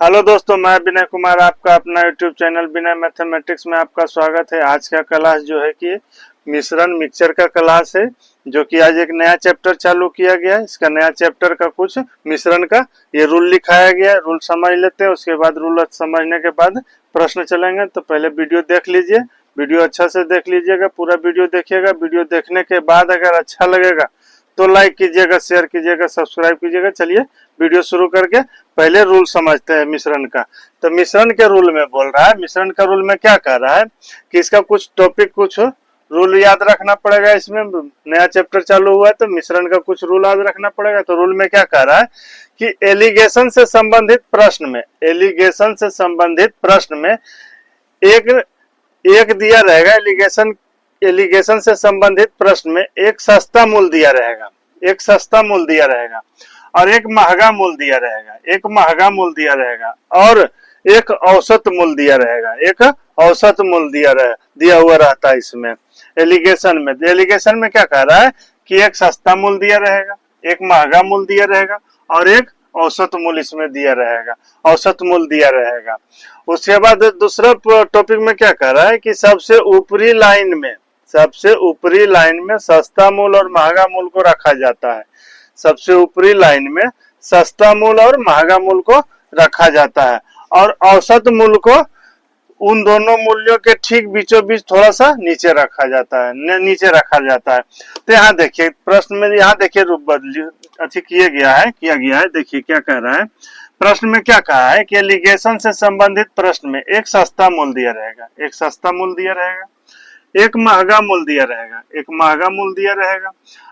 Hello दोस्तों, मैं विनय कुमार आपका अपना यूट्यूब चैनल विनय मैथमेटिक्स में आपका स्वागत है। आज का क्लास जो है कि मिश्रण मिक्सचर का क्लास है, जो कि आज एक नया चैप्टर चालू किया गया है। इसका नया चैप्टर का कुछ मिश्रण का ये रूल लिखाया गया है। रूल समझ लेते हैं, उसके बाद रूल समझने के बाद प्रश्न चलेंगे। तो पहले वीडियो देख लीजिए, वीडियो अच्छा से देख लीजिएगा, पूरा वीडियो देखिएगा। वीडियो देखने के बाद अगर अच्छा लगेगा तो लाइक कीजिएगा, शेयर कीजिएगा, सब्सक्राइब कीजिएगा। चलिए वीडियो शुरू करके पहले रूल समझते हैं मिश्रण का। तो मिश्रण के रूल में बोल रहा है, मिश्रण का रूल में क्या कह रहा है कि इसका कुछ टॉपिक, कुछ रूल याद रखना पड़ेगा। इसमें नया चैप्टर चालू हुआ है तो मिश्रण का कुछ रूल याद रखना पड़ेगा। तो रूल में क्या कह रहा है कि एलिगेशन से संबंधित प्रश्न में, एलिगेशन से संबंधित प्रश्न में एक दिया रहेगा। एलिगेशन से संबंधित प्रश्न में एक सस्ता मूल दिया रहेगा, एक सस्ता मूल दिया रहेगा और एक महंगा मूल दिया रहेगा, एक महंगा मूल दिया रहेगा और एक औसत मूल दिया रहेगा, एक औसत मूल दिया हुआ रहता है इसमें एलिगेशन में। एलिगेशन में क्या कह रहा है कि एक सस्ता मूल दिया रहेगा, एक महंगा मूल दिया रहेगा और एक औसत मूल इसमें दिया रहेगा, औसत मूल दिया रहेगा। उसके बाद दूसरा टॉपिक में क्या कह रहा है कि सबसे ऊपरी लाइन में, सबसे ऊपरी लाइन में सस्ता मूल और महंगा मूल को रखा जाता है। सबसे ऊपरी लाइन में सस्ता मूल और महंगा मूल को रखा जाता है और औसत मूल को उन दोनों मूल्यों के ठीक बीचों बीच थोड़ा सा नीचे रखा जाता है, नीचे रखा जाता है। तो यहाँ देखिए प्रश्न में, यहाँ देखिए रूप बदली अच्छी किया गया है। देखिए क्या कह रहा है, प्रश्न में क्या कहा है कि एलिगेशन से संबंधित प्रश्न में एक सस्ता मूल दिया रहेगा, एक सस्ता मूल दिया रहेगा, एक महंगा मूल दिया रहेगा, एक महंगा मूल दिया रहेगा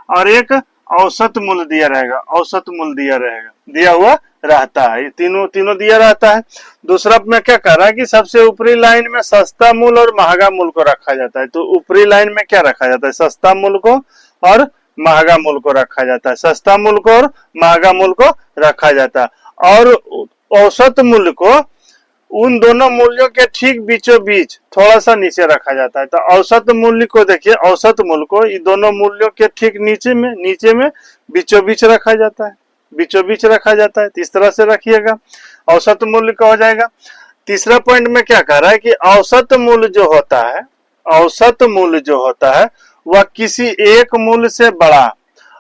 और एक औसत मूल दिया रहेगा, औसत मूल दिया रहेगा, दिया हुआ रहता है। ये तीनों दिया रहता है। दूसरा में क्या कह रहा है कि सबसे ऊपरी लाइन में सस्ता मूल और महंगा मूल को रखा जाता है। तो ऊपरी लाइन में क्या रखा जाता है, सस्ता मूल को और महंगा मूल को रखा जाता है, सस्ता मूल को और महंगा मूल को रखा जाता है और औसत मूल को उन दोनों मूल्यों के ठीक बीचों बीच थोड़ा सा नीचे रखा जाता है। तो औसत मूल्य को देखिए, औसत मूल्य को इन दोनों मूल्यों के ठीक नीचे में बीचों बीच रखा जाता है, बीचों बीच रखा जाता है। तो इस तरह से रखिएगा, औसत मूल्य का हो जाएगा। तीसरा पॉइंट में क्या कह रहा है कि औसत मूल्य जो होता है, औसत मूल्य जो होता है वह किसी एक मूल्य से बड़ा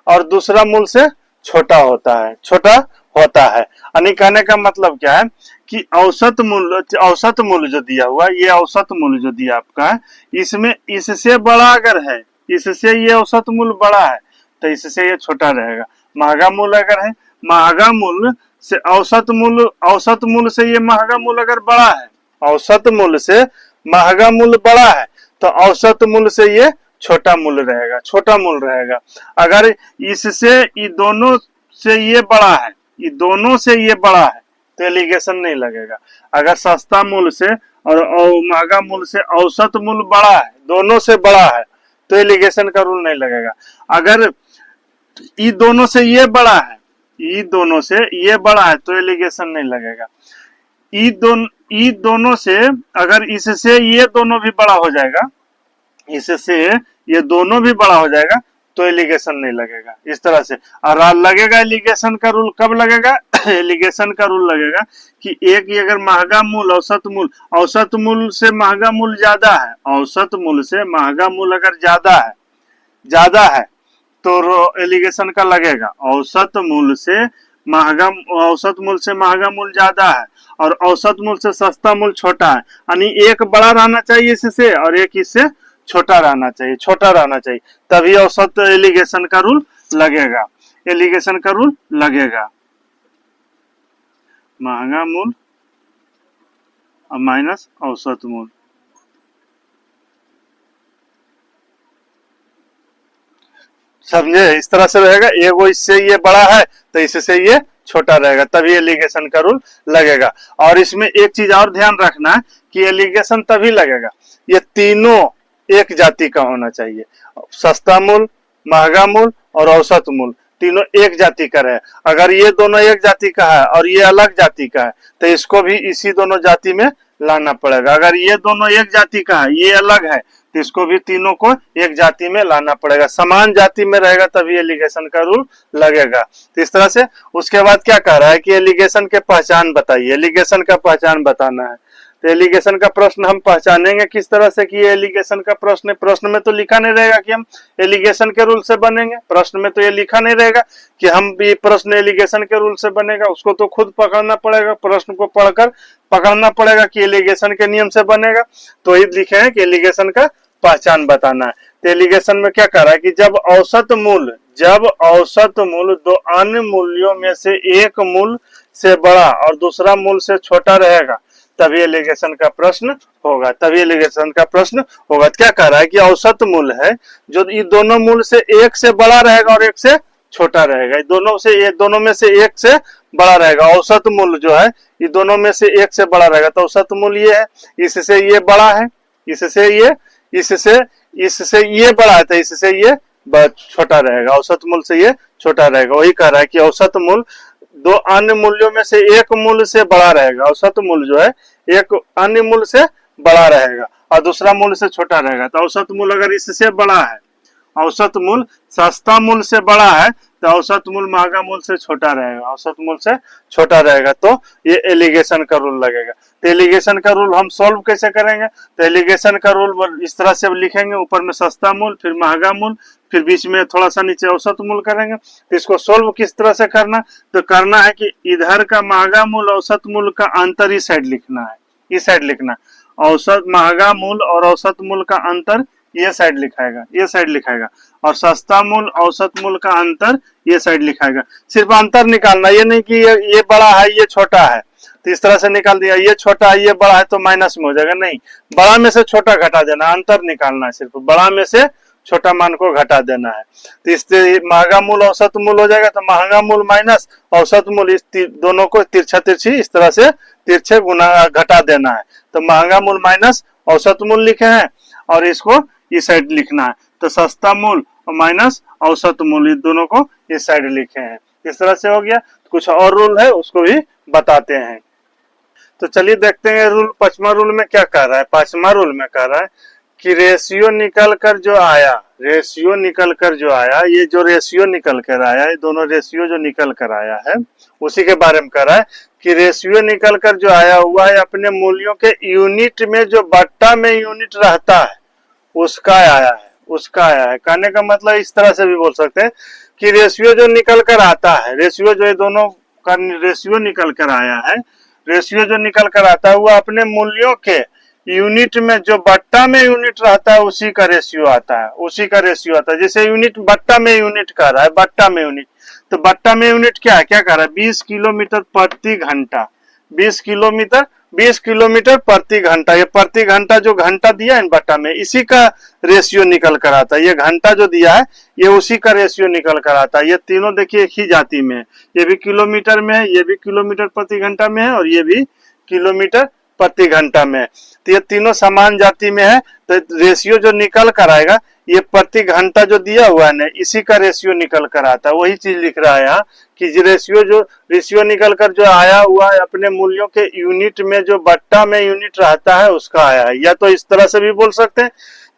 और दूसरा मूल्य से छोटा होता है, छोटा होता है। यानी कहने का मतलब क्या है कि औसत मूल्य जो दिया हुआ, ये औसत मूल्य जो दिया आपका है, इसमें इससे बड़ा अगर है, इससे ये औसत मूल्य बड़ा है तो इससे ये छोटा रहेगा। महंगा मूल्य अगर है, महंगा मूल्य से औसत मूल्य से ये महंगा मूल्य अगर बड़ा है, औसत मूल्य से महंगा मूल्य बड़ा है तो औसत मूल्य से ये छोटा मूल्य रहेगा, छोटा मूल्य रहेगा। अगर इससे ये दोनों से ये बड़ा है, ये दोनों से ये बड़ा है तो एलिगेशन नहीं लगेगा। अगर सस्ता मूल्य से और महंगा मूल्य से औसत मूल्य बड़ा है, दोनों से बड़ा है तो एलिगेशन का रूल नहीं लगेगा। अगर ये दोनों से ये बड़ा है, ये दोनों से ये बड़ा है तो एलिगेशन नहीं लगेगा। ये दोनों से अगर इससे ये दोनों भी बड़ा हो जाएगा, इससे ये दोनों भी बड़ा हो जाएगा तो एलिगेशन नहीं लगेगा। इस तरह से और लगेगा एलिगेशन का रूल कब लगेगा एलिगेशन का रूल लगेगा कि एक ही अगर महंगा मूल औसत मूल से महंगा मूल ज्यादा है, औसत मूल से महंगा मूल अगर ज्यादा है तो एलिगेशन का लगेगा। औसत मूल से महंगा मूल ज्यादा है और औसत मूल से सस्ता मूल छोटा है, यानी एक बड़ा रहना चाहिए इससे और एक इससे छोटा रहना चाहिए, छोटा रहना चाहिए, तभी औसत एलिगेशन का रूल लगेगा, एलिगेशन का रूल लगेगा। महंगा मूल और माइनस औसत मूल, समझे? इस तरह से रहेगा। एगो इससे ये बड़ा है तो इससे ये छोटा रहेगा, तभी एलिगेशन का रूल लगेगा। और इसमें एक चीज और ध्यान रखना है कि एलिगेशन तभी लगेगा ये तीनों एक जाति का होना चाहिए। सस्ता मूल, महंगा मूल और औसत मूल तीनों एक जाति का रहे। अगर ये दोनों एक जाति का है और ये अलग जाति का है तो इसको भी इसी दोनों जाति में लाना पड़ेगा। अगर ये दोनों एक जाति का है, ये अलग है तो इसको भी तीनों को एक जाति में लाना पड़ेगा, समान जाति में रहेगा तभी एलिगेशन का रूल लगेगा। तो इस तरह से उसके बाद क्या कह रहा है कि एलिगेशन के पहचान बताइए, एलिगेशन का पहचान बताना है। तो एलिगेशन का प्रश्न हम पहचानेंगे किस तरह से कि ये एलिगेशन का प्रश्न है। प्रश्न में तो लिखा नहीं रहेगा कि हम एलिगेशन के रूल से बनेंगे, प्रश्न में तो ये लिखा नहीं रहेगा कि हम ये प्रश्न एलिगेशन के रूल से बनेगा, उसको तो खुद पकड़ना पड़ेगा, प्रश्न को पढ़कर पकड़ना पड़ेगा कि एलिगेशन के नियम से बनेगा। तो ये लिखे हैं कि एलिगेशन का पहचान बताना है। तो एलिगेशन में क्या कह रहा है कि जब औसत मूल दो अन्य मूल्यों में से एक मूल से बड़ा और दूसरा मूल से छोटा रहेगा तभी एलिगेशन का प्रश्न होगा, तभी एलिगेशन का प्रश्न होगा। क्या कह रहा है कि औसत मूल है जो ये दोनों मूल से एक से बड़ा रहेगा और एक से छोटा रहेगा, दोनों में से एक से बड़ा रहेगा। औसत मूल जो है ये दोनों में से एक से बड़ा रहेगा, तो औसत मूल ये है, इससे ये बड़ा है, इससे ये बड़ा है, तो इससे ये छोटा रहेगा, औसत मूल से ये छोटा रहेगा। वही कह रहा है कि औसत मूल दो अन्य मूल्यों में से एक मूल से बड़ा रहेगा, औसत मूल जो है एक अन्य मूल से बड़ा रहेगा और दूसरा मूल से छोटा रहेगा। तो औसत मूल अगर इससे बड़ा है, औसत मूल सस्ता मूल से बड़ा है, तो औसत मूल महंगा मूल से छोटा रहेगा, औसत मूल से छोटा रहेगा, तो ये एलिगेशन का रूल लगेगा। तो एलिगेशन का रूल हम सॉल्व कैसे करेंगे? तो एलिगेशन का रूल इस तरह से लिखेंगे, ऊपर में सस्ता मूल, फिर महंगा मूल, फिर बीच में थोड़ा सा नीचे औसत मूल करेंगे। तो इसको सॉल्व किस तरह से करना? तो करना है कि इधर का महंगा मूल औसत मूल का अंतर इस साइड लिखना है, इस साइड लिखना, औसत महंगा मूल और औसत मूल का अंतर ये साइड लिखाएगा, ये साइड लिखाएगा, और सस्ता मूल औसत मूल का अंतर ये साइड लिखाएगा। सिर्फ अंतर निकालना, ये नहीं कि ये बड़ा है ये छोटा है, तो इस तरह से निकाल दिया, ये छोटा है ये बड़ा है तो माइनस में हो जाएगा, नहीं, बड़ा में से छोटा घटा देना, अंतर निकालना है, सिर्फ बड़ा में से छोटा मान को घटा देना है। तो इससे महंगा मूल औसत मूल हो जाएगा, तो महंगा मूल माइनस औसत मूल, इस दोनों को तिरछा तिरछी इस तरह से तिरछे गुना घटा देना है। तो महंगा मूल माइनस औसत मूल लिखे हैं और इसको इस साइड लिखना है, तो सस्ता मूल और माइनस औसत मूल, इन दोनों को इस साइड लिखे हैं। इस तरह से हो गया। कुछ और रूल है उसको भी बताते हैं। तो चलिए देखते हैं रूल, पांचवा रूल में क्या कह रहा है। पांचवा रूल में कह रहा है कि रेशियो निकल कर जो आया, रेशियो निकल कर जो आया, ये जो रेशियो निकल कर आया, ये दोनों रेशियो जो निकल कर आया है उसी के बारे में कह रहा है कि रेशियो निकल कर जो आया हुआ है अपने मूल्यों के यूनिट में जो बट्टा में यूनिट रहता है उसका आया है, उसका आया है। कहने का मतलब इस तरह से भी बोल सकते हैं कि रेशियो जो निकल कर आता है, रेशियो जो दोनों का रेशियो निकल कर आया है, रेशियो जो निकल कर आता है वो अपने मूल्यों के यूनिट में जो बट्टा में यूनिट रहता है उसी का रेशियो आता है, उसी का रेशियो आता है। जैसे यूनिट बट्टा में यूनिट कह रहा है, बट्टा में यूनिट, तो बट्टा में यूनिट क्या है, क्या कह रहा है, 20 किलोमीटर प्रति घंटा, 20 किलोमीटर प्रति घंटा। ये प्रति घंटा जो घंटा दिया है बट्टा में, इसी का रेशियो निकल कर आता है। ये घंटा जो दिया है ये उसी का रेशियो निकल कर आता है। ये तीनों देखिए एक ही जाति में है, ये भी किलोमीटर में है, ये भी किलोमीटर प्रति घंटा में है और ये भी किलोमीटर प्रति घंटा में है। तो ये तीनों समान जाति में है, तो रेशियो जो निकल कर आएगा ये प्रति घंटा जो दिया हुआ है ना इसी का रेशियो निकल कर आता है। वही चीज लिख रहा है यहाँ कि रेशियो निकल कर जो आया हुआ है अपने मूल्यों के यूनिट में जो बट्टा में यूनिट रहता है उसका आया है। या तो इस तरह से भी बोल सकते हैं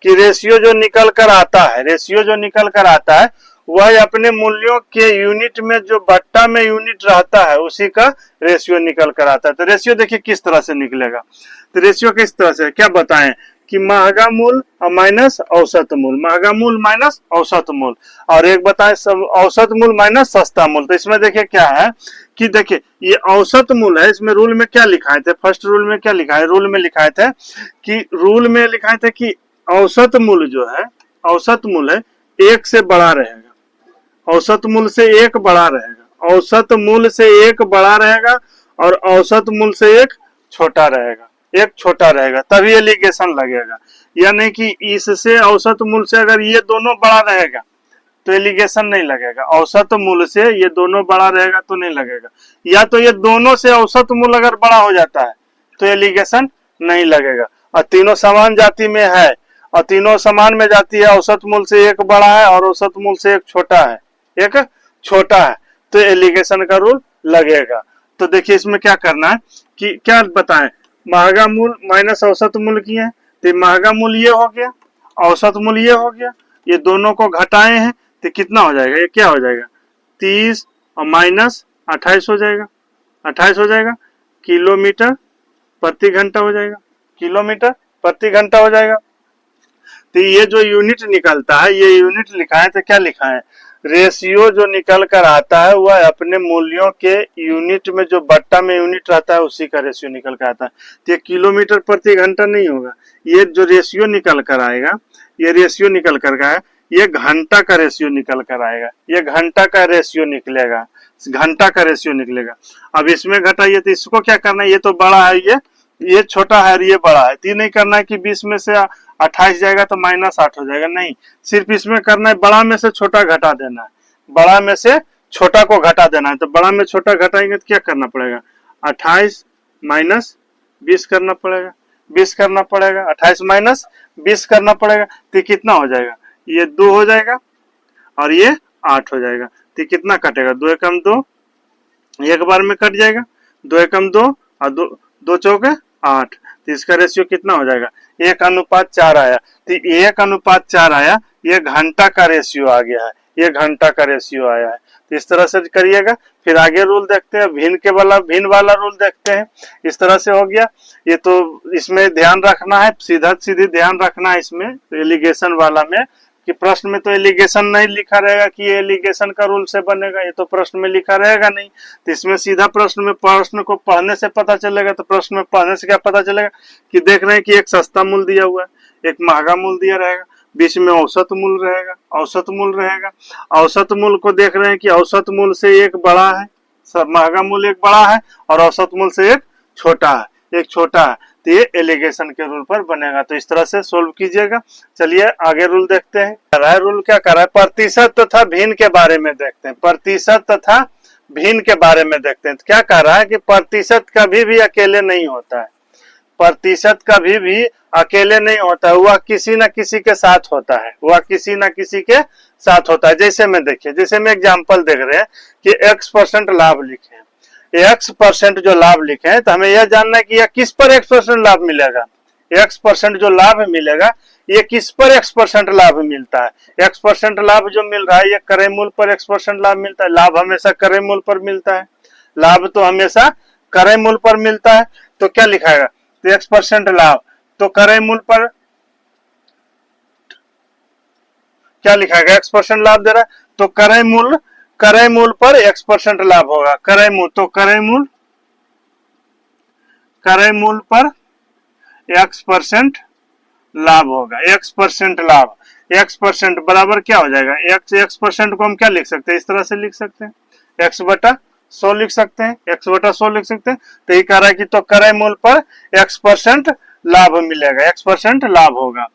कि रेशियो जो निकल कर आता है, रेशियो जो निकल कर आता है वह अपने मूल्यों के यूनिट में जो बट्टा में यूनिट रहता है उसी का रेशियो निकल कर आता है। तो रेशियो देखिए किस तरह से निकलेगा। तो रेशियो किस तरह से क्या बताएं कि महंगा मूल और माइनस औसत मूल, महंगा मूल माइनस औसत मूल, और एक बताएं औसत मूल माइनस सस्ता मूल। तो इसमें देखिए क्या है कि देखिए ये औसत मूल है, इसमें रूल में क्या लिखाए थे, फर्स्ट रूल में क्या लिखा है, रूल में लिखाए थे कि औसत मूल जो है, औसत मूल है एक से बड़ा रहेगा, औसत मूल से एक बड़ा रहेगा, औसत मूल से एक बड़ा रहेगा और औसत मूल से एक छोटा रहेगा, एक छोटा रहेगा, तभी एलिगेशन लगेगा। या नहीं कि इससे औसत मूल से अगर ये दोनों बड़ा रहेगा तो एलिगेशन नहीं लगेगा, औसत मूल से ये दोनों बड़ा रहेगा तो नहीं लगेगा। या तो ये दोनों से औसत मूल अगर बड़ा हो जाता है तो एलिगेशन नहीं लगेगा। और तीनों समान जाति में है और तीनों समान में जाती है, औसत मूल से एक बड़ा है और औसत मूल से एक छोटा है, एक छोटा है, तो एलिगेशन का रूल लगेगा। तो देखिए इसमें क्या करना है कि क्या बताएं, महंगा मूल माइनस औसत मूल किए, तो महंगा मूल ये हो गया औसत मूल्य ये हो गया, ये दोनों को घटाए हैं तो कितना हो जाएगा, ये क्या हो जाएगा 30 और माइनस 28 हो जाएगा, 28 हो जाएगा, किलोमीटर प्रति घंटा हो जाएगा, किलोमीटर प्रति घंटा हो जाएगा। तो ये जो यूनिट निकलता है, ये यूनिट लिखा है तो क्या लिखा है, रेशियो जो निकल कर आता है वह अपने मूल्यों के यूनिट में जो बट्टा में यूनिट रहता है उसी का रेशियो निकल कर आता है। तो ये किलोमीटर प्रति घंटा नहीं होगा, ये जो रेशियो निकल कर आएगा, ये रेशियो निकल कर आएगा, ये घंटा का रेशियो निकल कर आएगा, ये घंटा का रेशियो निकलेगा, घंटा का रेशियो निकलेगा। अब इसमें घटाइए तो इसको क्या करना है, ये तो बड़ा है, ये छोटा है और ये बड़ा है, तो ये नहीं करना है कि 20 में से 28 जाएगा तो माइनस 8 हो जाएगा, नहीं, सिर्फ इसमें करना है बड़ा में से छोटा घटा देना है, बड़ा में से छोटा को घटा देना है। तो बड़ा में छोटा घटाएंगे तो क्या करना पड़ेगा, 28 माइनस 20 करना पड़ेगा, 20 करना पड़ेगा, 28 माइनस 20 करना पड़ेगा, तो कितना हो जाएगा, ये 2 हो जाएगा और ये 8 हो जाएगा। तो कितना कटेगा, 2 एकम 2, एक बार में कट जाएगा, 2 एकम 2 और 2 चौके 8, तो इसका रेशियो कितना हो जाएगा, 1:4 आया। तो 1:4 आया, ये घंटा का रेशियो आ गया है, ये घंटा का रेशियो आया है। तो इस तरह से करिएगा। फिर आगे रूल देखते हैं, भिन्न वाला रूल देखते हैं। इस तरह से हो गया, ये तो इसमें ध्यान रखना है, सीधा सीधी ध्यान रखना है इसमें एलिगेशन वाला में, कि प्रश्न में तो एलिगेशन नहीं लिखा रहेगा कि ये एलिगेशन का रूल से बनेगा, ये तो प्रश्न में लिखा रहेगा नहीं। तो इसमें सीधा प्रश्न को पढ़ने से पता चलेगा। तो प्रश्न में पढ़ने से क्या पता चलेगा कि देख रहे हैं कि एक सस्ता मूल्य दिया हुआ है, एक महंगा मूल्य दिया रहेगा, बीच में औसत मूल्य रहेगा, औसत मूल्य रहेगा। औसत मूल्य को देख रहे हैं कि औसत मूल्य से एक बड़ा है, महंगा मूल्य एक बड़ा है और औसत मूल्य से एक छोटा है, एक छोटा है। तो ये एलिगेशन के रूल पर बनेगा। तो इस तरह से सोल्व कीजिएगा। चलिए आगे रूल देखते हैं। रूल क्या कर रहा है, प्रतिशत तथा भिन्न के बारे में देखते हैं, प्रतिशत तथा भिन्न के बारे में देखते हैं। तो क्या कह रहा है कि प्रतिशत कभी भी अकेले नहीं होता है, प्रतिशत कभी भी अकेले नहीं होता है, वह किसी न किसी के साथ होता है, वह किसी न किसी के साथ होता है। जैसे में देखिए, जैसे में एग्जांपल देख रहे हैं कि x% लाभ लिखे हैं, x% जो लाभ लिखे हैं, तो हमें यह जानना है कि यह किस पर x% लाभ मिलेगा, x% जो लाभ मिलेगा ये किस पर x% लाभ मिलता है। x% लाभ जो मिल रहा है ये क्रय मूल्य पर x% लाभ मिलता है। लाभ हमेशा क्रय मूल्य पर मिलता है, लाभ तो हमेशा क्रय मूल्य पर मिलता है। तो क्या लिखाएगा, तो x% लाभ, तो क्रय मूल्य पर क्या लिखाएगा, x% लाभ दे रहा है तो क्रय मूल्य पर x% लाभ होगा। क्रय मूल्य, तो क्रय मूल्य पर x% लाभ होगा, x% लाभ, x% बराबर क्या हो जाएगा, x% को हम क्या लिख सकते हैं, इस तरह से लिख सकते हैं, x/100 लिख सकते हैं, x/100 लिख सकते हैं। तो ये कह रहा है कि तो क्रय मूल्य पर x% लाभ मिलेगा, x% लाभ होगा,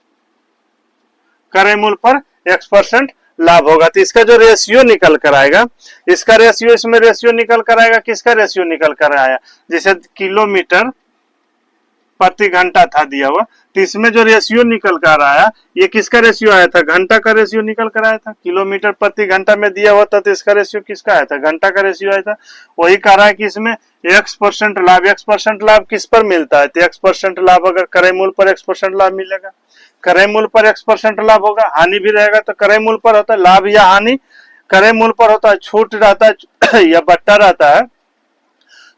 क्रय मूल्य पर x% लाभ होगा। तो इसका जो रेशियो निकल कर आएगा, इसका रेशियो, इसमें रेशियो निकल कर आएगा, किसका रेशियो निकल कर आया, जैसे किलोमीटर प्रति घंटा था दिया हुआ, तो इसमें जो रेशियो निकल कर आया ये किसका रेशियो आया था, घंटा का रेशियो निकल कर आया था। किलोमीटर प्रति घंटा में दिया हुआ था तो इसका रेशियो किसका आया था, घंटा का रेशियो आया था। वही कह रहा है कि इसमें x% लाभ, x% लाभ किस पर मिलता है, तो x% लाभ अगर क्रय मूल्य पर x% लाभ मिलेगा, क्रय मूल्य पर x% लाभ होगा, हानि भी रहेगा तो क्रय मूल्य पर होता है, लाभ या हानि क्रय मूल्य पर होता है, छूट रहता है या बट्टा रहता है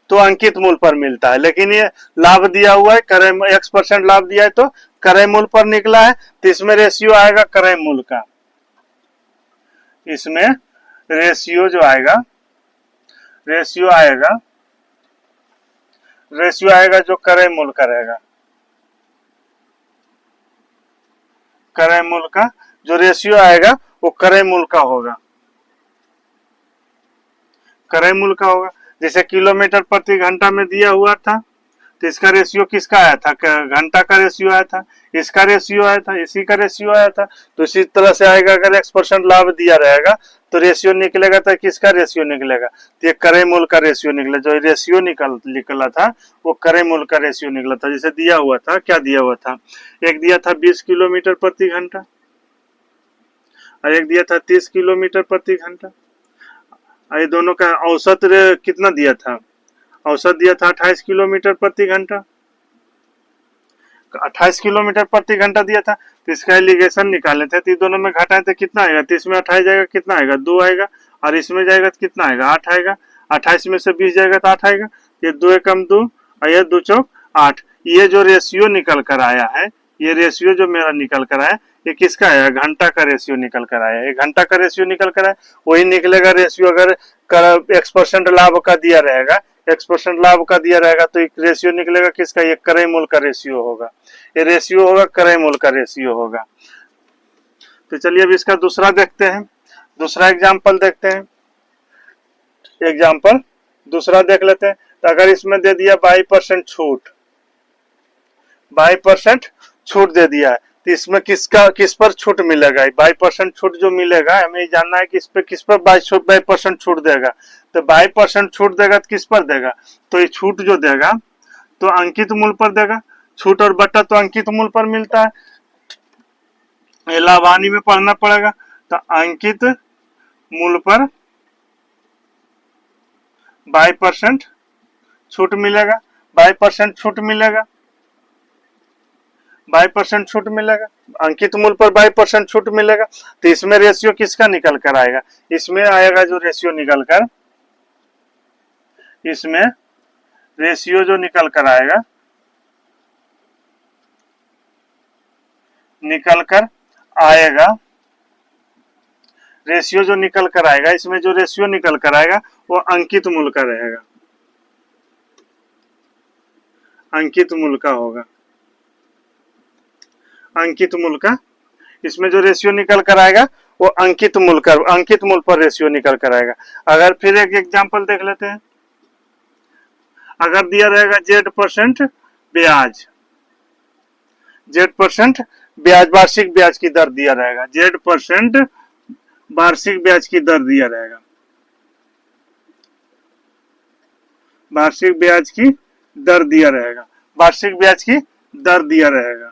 तो अंकित मूल्य पर मिलता है। लेकिन ये लाभ दिया हुआ है, क्रय x% लाभ दिया है तो क्रय मूल्य पर निकला है, तो इसमें रेशियो आएगा क्रय मूल्य का, इसमें रेशियो जो आएगा, रेशियो आएगा जो क्रय मूल्य का रहेगा, क्रय मूल्य का जो रेशियो आएगा वो क्रय मूल्य का होगा, क्रय मूल्य का होगा। जैसे किलोमीटर प्रति घंटा में दिया हुआ था तो इसका रेशियो किसका आया था, घंटा का रेशियो आया था, इसका रेशियो आया था, इसी का रेशियो आया था। तो इसी तरह से आएगा, अगर x% लाभ दिया रहेगा तो रेशियो निकलेगा, तो किसका रेशियो निकलेगा, तो ये क्रय मूल्य का रेशियो निकला। जो रेशियो निकला था वो क्रय मूल्य का रेशियो निकला था। जैसे दिया हुआ था, क्या दिया हुआ था, एक दिया था 20 किलोमीटर प्रति घंटा और एक दिया था 30 किलोमीटर प्रति घंटा। ये दोनों का औसत कितना दिया था, औसत दिया था 28 किलोमीटर प्रति घंटा। 28 किलोमीटर प्रति घंटा दिया था, तो इसका एलिगेशन निकाले थे, तो दोनों में घटाए तो कितना आएगा, तो इसमें 28 जाएगा कितना आएगा 2 आएगा, और इसमें जाएगा तो कितना आएगा 8 आएगा, 28 में से 20 जाएगा तो 8 आएगा, ये 2 एकम 2 और ये 2 चौक 8। ये जो रेशियो निकल कर आया है, ये रेशियो जो मेरा निकल कर आया, ये किसका है, घंटा का रेशियो निकल कर आया, ये घंटा का रेशियो निकल कर आया, वही निकलेगा रेशियो अगर X% लाभ का दिया रहेगा, X% लाभ का दिया रहेगा तो एक रेशियो निकलेगा किसका, ये क्रय मूल्य का रेशियो होगा, ये रेशियो होगा क्रय मूल्य का रेशियो होगा। तो चलिए अब इसका दूसरा देखते हैं, दूसरा एग्जाम्पल देखते हैं, एग्जाम्पल दूसरा देख लेते हैं। तो अगर इसमें दे दिया 22% छूट, 22% छूट दे दिया है, तो इसमें किस पर छूट मिलेगा, 22% छूट जो मिलेगा हमें जानना है कि इस पे किस पर 22% छूट देगा। तो 22% छूट देगा तो किस पर देगा, तो ये छूट जो देगा तो अंकित मूल्य पर देगा, छूट और बट्टा तो अंकित मूल्य पर मिलता है, ये लाभानी में पढ़ना पड़ेगा। तो अंकित मूल्य पर 22% छूट मिलेगा, 22% छूट मिलेगा, 22% छूट मिलेगा, अंकित मूल्य पर 22% छूट मिलेगा। तो इसमें रेशियो किसका निकल कर आएगा, इसमें आएगा जो रेशियो निकल कर, इसमें रेशियो जो निकल कर आएगा, निकल कर आएगा, रेशियो जो निकल कर आएगा, इसमें जो रेशियो निकल कर आएगा वो अंकित मूल्य का रहेगा, अंकित मूल्य का होगा, अंकित मूल्य का, इसमें जो रेशियो निकल कर आएगा वो अंकित मूल्य का, अंकित मूल्य पर रेशियो निकल कर आएगा। अगर फिर एक एग्जांपल देख लेते हैं, अगर दिया रहेगा Z% ब्याज, Z% ब्याज, वार्षिक ब्याज की दर दिया रहेगा, Z% वार्षिक ब्याज की दर दिया रहेगा, वार्षिक ब्याज की दर दिया रहेगा, वार्षिक ब्याज की दर दिया रहेगा,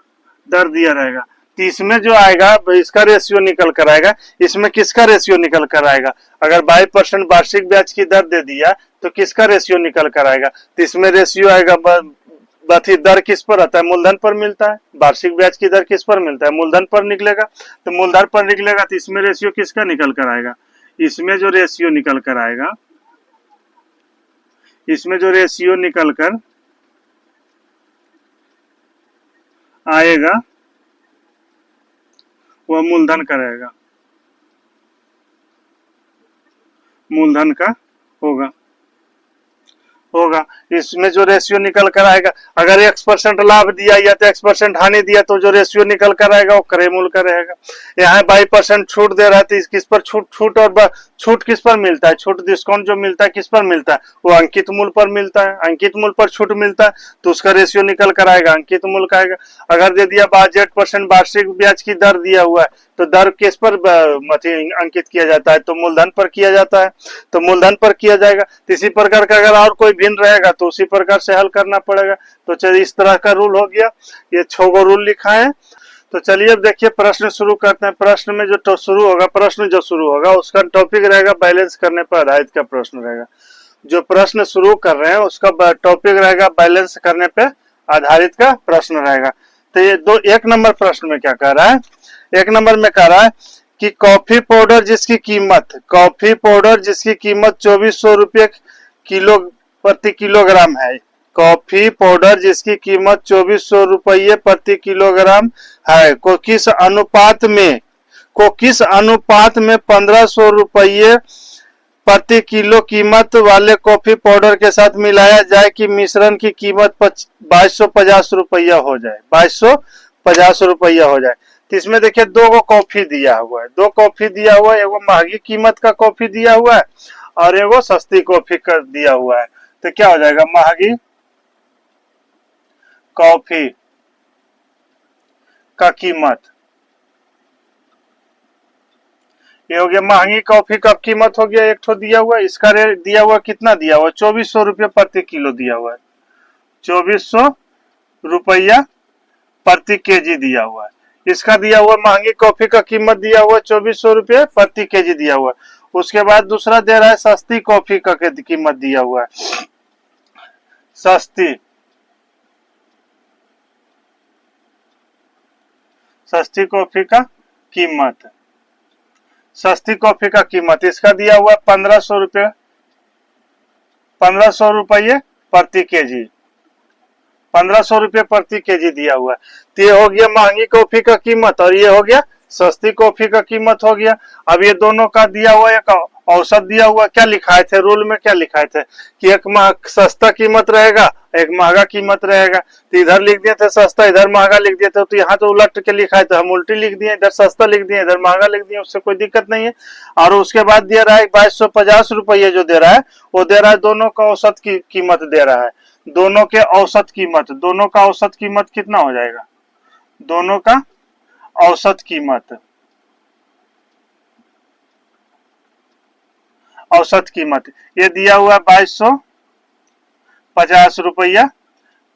दर दिया रहेगा। तो इसमें जो आएगा इसका रेशियो निकल कर आएगा, इसमें किसका रेशियो निकल कर आएगा, अगर 22% वार्षिक ब्याज की दर दे दिया तो किसका रेशियो निकल कर आएगा, तो इसमें रेशियो आएगा दर किस पर आता है, मूलधन पर मिलता है, वार्षिक ब्याज की दर किस पर मिलता है, मूलधन पर निकलेगा, तो मूलधन पर निकलेगा तो इसमें रेशियो किसका निकल कर आएगा, इसमें जो रेशियो निकल कर आएगा, इसमें जो रेशियो निकल कर आएगा वह मूलधन का रहेगा, मूलधन का होगा, होगा। इसमें जो रेशियो निकल कर आएगा, अगर X% लाभ दिया या तो X% हानि दिया तो जो रेशियो निकल कर आएगा वो क्रय मूल्य का रहेगा। यहाँ 22% छूट दे रहा है, किस पर छूट और छूट किस पर मिलता है, छूट डिस्काउंट जो मिलता है किस पर मिलता है, वो अंकित मूल्य पर मिलता है, अंकित मूल्य पर छूट मिलता है तो उसका रेशियो निकल कर आएगा अंकित मूल्य का आएगा। अगर दे दिया 8% वार्षिक ब्याज की दर दिया हुआ है तो दर किस पर अंकित किया जाता है, तो मूलधन पर किया जाता है, तो मूलधन पर किया जाएगा। तो इसी प्रकार का अगर और कोई भिन्न रहेगा तो उसी प्रकार से हल करना पड़ेगा। तो चलिए इस तरह का रूल हो गया, ये 6 गो रूल लिखा है। तो चलिए अब देखिए प्रश्न शुरू करते हैं। प्रश्न में जो शुरू होगा, प्रश्न जो शुरू होगा उसका टॉपिक रहेगा बैलेंस करने पर आधारित का प्रश्न रहेगा। जो प्रश्न शुरू कर रहे हैं उसका टॉपिक रहेगा बैलेंस करने पे आधारित का प्रश्न रहेगा। तो ये एक नंबर प्रश्न में क्या कह रहा है, एक नंबर में कह रहा है कि कॉफी पाउडर जिसकी कीमत 2400 रुपये किलो प्रति किलोग्राम है, कॉफी पाउडर जिसकी कीमत 2400 रुपये प्रति किलोग्राम है, को किस अनुपात में 1500 रुपये प्रति किलो कीमत वाले कॉफी पाउडर के साथ मिलाया जाए कि मिश्रण की कीमत 2250 रुपया हो जाए, 2250 रुपया हो जाए। तो इसमें देखिए 2 गो कॉफी दिया हुआ है, 2 कॉफी दिया हुआ है, एगो महंगी कीमत का कॉफी दिया हुआ है और एगो सस्ती कॉफी कर दिया हुआ है। तो क्या हो जाएगा, महंगी कॉफी का कीमत, ये हो गया महंगी कॉफी का कीमत हो गया, एक ठो दिया हुआ, इसका रेट दिया हुआ कितना दिया हुआ, 2400 रुपये प्रति किलो दिया हुआ है, 2400 रुपया प्रति केजी दिया हुआ है। इसका दिया हुआ महंगी कॉफी का कीमत दिया हुआ 2400 रुपये प्रति केजी दिया हुआ है। उसके बाद दूसरा दे रहा है सस्ती कॉफी का कीमत दिया हुआ है, सस्ती सस्ती कॉफी का कीमत, सस्ती कॉफी का कीमत इसका दिया हुआ 1500 रुपये, 1500 रुपये प्रति केजी, 1500 रुपये प्रति केजी दिया हुआ है। तो ये हो गया महंगी कॉफी का कीमत और ये हो गया सस्ती कॉफी का कीमत हो गया। अब ये दोनों का दिया हुआ एक औसत दिया हुआ, क्या लिखाए थे रूल में, क्या लिखाए थे कि एक सस्ता कीमत रहेगा, एक महंगा कीमत रहेगा। तो इधर लिख दिए थे सस्ता, इधर महंगा लिख दिए थे, तो यहाँ तो उलट के लिखा है तो हम उल्टी लिख दिए, इधर सस्ता लिख दिए इधर महंगा लिख दिए, उससे कोई दिक्कत नहीं है। और उसके बाद दे रहा है 2250 रुपये जो दे रहा है वो दे रहा है दोनों का औसत की कीमत दे रहा है, दोनों के औसत कीमत, दोनों का औसत कीमत कितना हो जाएगा, दोनों का औसत कीमत, औसत कीमत ये दिया हुआ 2250 रुपया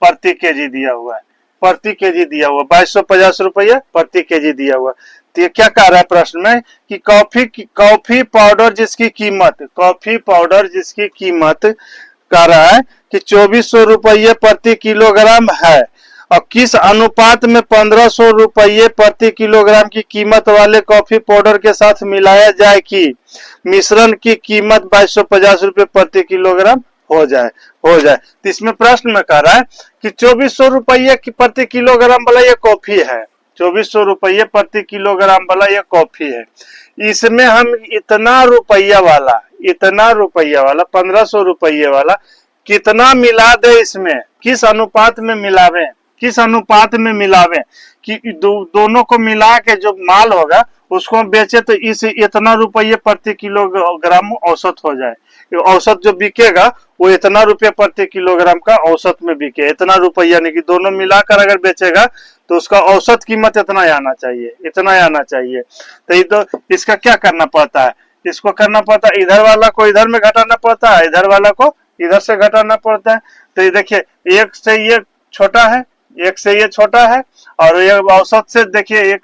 प्रति केजी दिया हुआ है, प्रति केजी दिया हुआ 2250 रुपया प्रति केजी दिया हुआ। तो ये क्या कह रहा है प्रश्न में कि कॉफी पाउडर जिसकी कीमत, कॉफी पाउडर जिसकी कीमत कह रहा है कि 2400 रुपये प्रति किलोग्राम है और किस अनुपात में 1500 रुपये प्रति किलोग्राम की कीमत वाले कॉफी पाउडर के साथ मिलाया जाए कि मिश्रण की कीमत 2250 रुपये प्रति किलोग्राम हो जाए। तो इसमें प्रश्न में कह रहा है कि 2400 रुपये प्रति किलोग्राम वाला ये कॉफी है, 2400 रुपये प्रति किलोग्राम वाला ये कॉफी है, इसमें हम इतना रुपया वाला 1500 रुपये वाला कितना मिला दे, इसमें किस अनुपात में मिलावे, किस अनुपात में मिलावे कि दोनों को मिला के जो माल होगा उसको हम बेचे तो इस इतना रुपये प्रति किलोग्राम औसत हो जाए, औसत जो बिकेगा वो इतना रुपये प्रति किलोग्राम का औसत में बिके, इतना रुपया, यानी कि दोनों मिलाकर अगर बेचेगा तो उसका औसत कीमत इतना आना चाहिए, इतना आना चाहिए। तो ये तो इसका क्या करना पड़ता है, इसको करना पड़ता है इधर वाला को इधर में घटाना पड़ता है, इधर वाला को इधर से घटाना पड़ता है। तो ये देखिए एक से ये छोटा है, एक से ये छोटा है और ये औसत से देखिए एक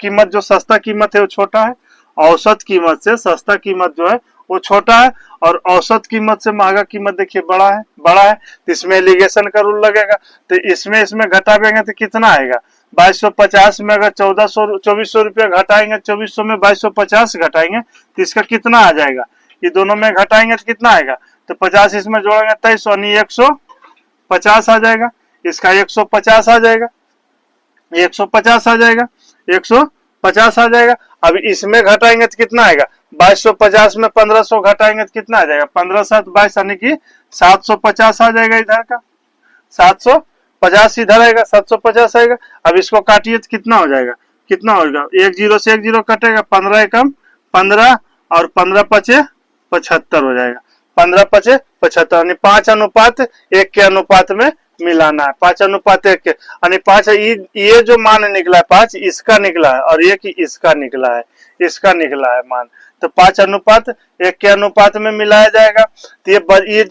कीमत जो सस्ता कीमत है वो छोटा है, औसत कीमत से सस्ता कीमत जो है वो छोटा है और औसत कीमत से महंगा कीमत देखिए बड़ा है, बड़ा है। तो इसमें एलिगेशन का रूल लगेगा, तो इसमें घटाएंगे तो कितना आएगा 2250 में अगर 2400 रुपया घटाएंगे, 2400 में 2250 घटाएंगे तो इसका कितना आ जाएगा, ये दोनों में घटाएंगे तो कितना आएगा, तो 50 इसमें जोड़ेंगे 2300 यानी 150 आ जाएगा, इसका 150 आ जाएगा, 150 आ जाएगा, 150 आ जाएगा। अब इसमें घटाएंगे तो कितना आएगा, 2250 में 1500 घटाएंगे तो कितना आ जाएगा, 15 7 22 यानी कि 750 आ जाएगा, इधर का 750 इधर आएगा, 750 आएगा। अब इसको काटिए तो कितना हो जाएगा, कितना होगा, एक जीरो से एक जीरो कटेगा, 15 एकम 15 और 15 पचे 75 हो जाएगा, 15 पचे 75 यानी 5 अनुपात 1 के अनुपात में मिलाना है, 5 अनुपात 1 के, यानी 5 ये जो मान निकला है 5 इसका निकला है और 1 इसका निकला है, इसका निकला है मान, तो 5 अनुपात 1 के अनुपात में मिलाया जाएगा। तो ये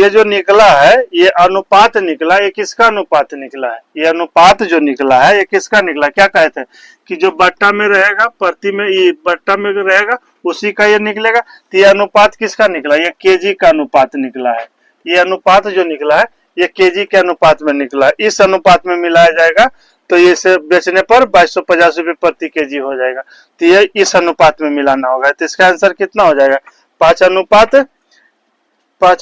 जो निकला है ये अनुपात निकला, ये किसका अनुपात निकला है, ये अनुपात जो निकला है ये किसका निकला, क्या कहते हैं कि जो बट्टा में रहेगा प्रति में, ये बट्टा में रहेगा उसी का ये निकलेगा। तो ये अनुपात किसका निकला, ये केजी का अनुपात निकला है, ये अनुपात जो निकला है ये केजी के अनुपात में निकला है, इस अनुपात में मिलाया जाएगा तो ये से बेचने पर 2250 रुपये प्रति केजी हो जाएगा। तो ये इस अनुपात में मिलाना होगा, तो इसका आंसर कितना हो जाएगा, 5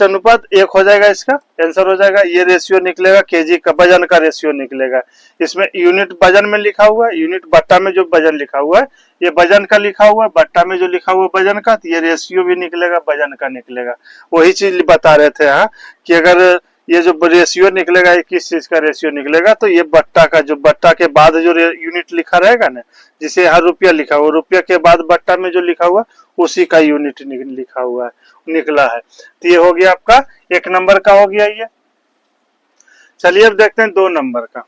अनुपात 1 हो जाएगा, इसका आंसर हो जाएगा। ये रेशियो निकलेगा केजी का, वजन का रेशियो निकलेगा, इसमें यूनिट वजन में लिखा हुआ है, यूनिट बट्टा में जो वजन लिखा हुआ है ये वजन का लिखा हुआ है, बट्टा में जो लिखा हुआ है वजन का, तो ये रेशियो भी निकलेगा वजन का निकलेगा। वही चीज बता रहे थे यहाँ कि अगर ये जो रेशियो निकलेगा ये किस चीज का रेशियो निकलेगा, तो ये बट्टा का, जो बट्टा के बाद जो यूनिट लिखा रहेगा ना, जिसे हर रुपया लिखा हुआ, रुपया के बाद बट्टा में जो लिखा हुआ उसी का यूनिट लिखा हुआ है, निकला है। तो ये हो गया आपका 1 नंबर का हो गया ये। चलिए अब देखते हैं 2 नंबर का।